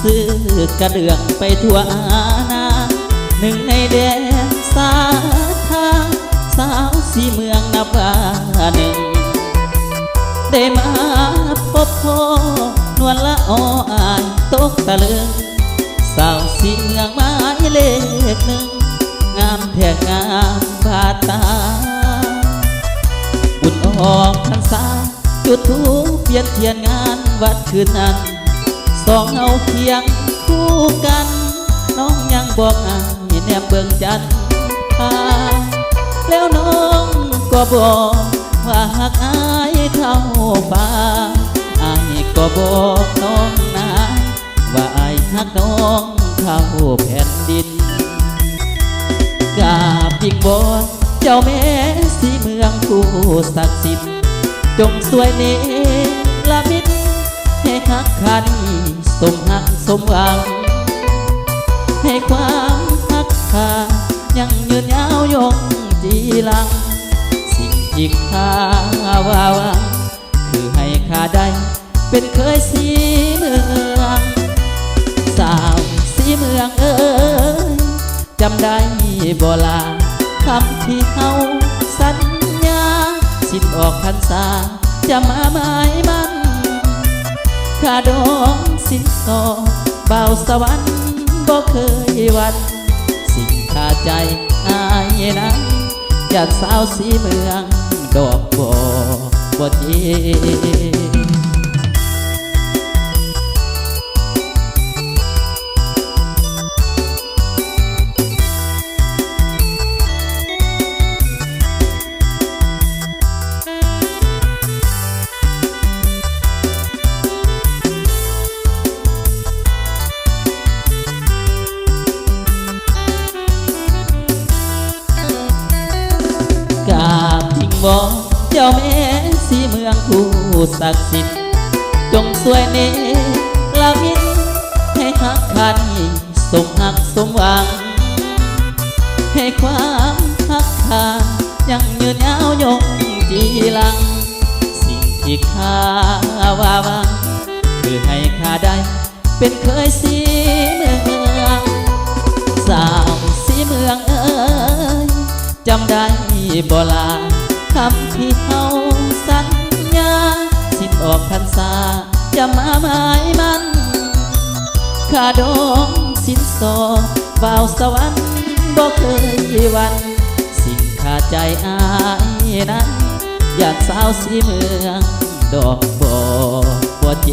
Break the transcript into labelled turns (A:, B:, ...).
A: ซื้อกระเดื่องไปทั่วอาณาหนึ่งในแดนสาทาสาวสีเมืองนับว่าหนึ่งได้มาพบพ่อนวลละออายตกตะลึงสาวสีเมืองหมายเลขหนึ่งงามแท้งามบาดตาบุญออกพรรษาจุดธูปเปลี่ยนเทียนงานวัดคืนนั้นสองเอาเคียงคู่กันน้องยังบอกอายแนบเบิ่งจันทราแล้วน้องก็บอกว่าหักอายเท่าฟ้าอายก็บอกน้องนะว่าอายหักน้องเท่าแผ่นดินกราบวิงวอนเจ้าแม่สีเมืองผู้ศักดิ์สิทธิ์จงสวยเนรมิตให้ฮักคานีสมหักสมหวังให้ความฮักคายังยืนยาวยงจีลังสิ่งที่ข้าว่าหวังคือให้ข้าได้เป็นเคยสีเมืองสาวสีเมืองเอ้ยจำได้บ่ลาคำที่เฮาสัญญาสิ้นออกพรรษาจะมาหมายมันข้าดองสิ้นสอเบาสวรรค์บ่เคยหวันสิ่งข้าใจอายนั้นอยากสาวสีเมืองดอกบ่เจวอนเจ้าแม่สีเมืองผู้ศักดิ์สิทธิ์จงสวยเนรมิตให้ฮักคันสมหักสมหวังให้ความฮักคายังยืนยาวยงจีลังสิ่งที่ข้าว่าหวังคือให้ข้าได้เป็นเคยสีเมืองสาวสีเมืองเอ้ยจำได้บ่ลาคำที่เฮาสัญญาสิ้นออกพรรษาจะมาหมายมันข้าดองสิ้นสอบ่าวสวรรค์บ่เคยหวันสิ่งข้าใจอายนั้นอยากสาวสีเมืองดอกบ่เจ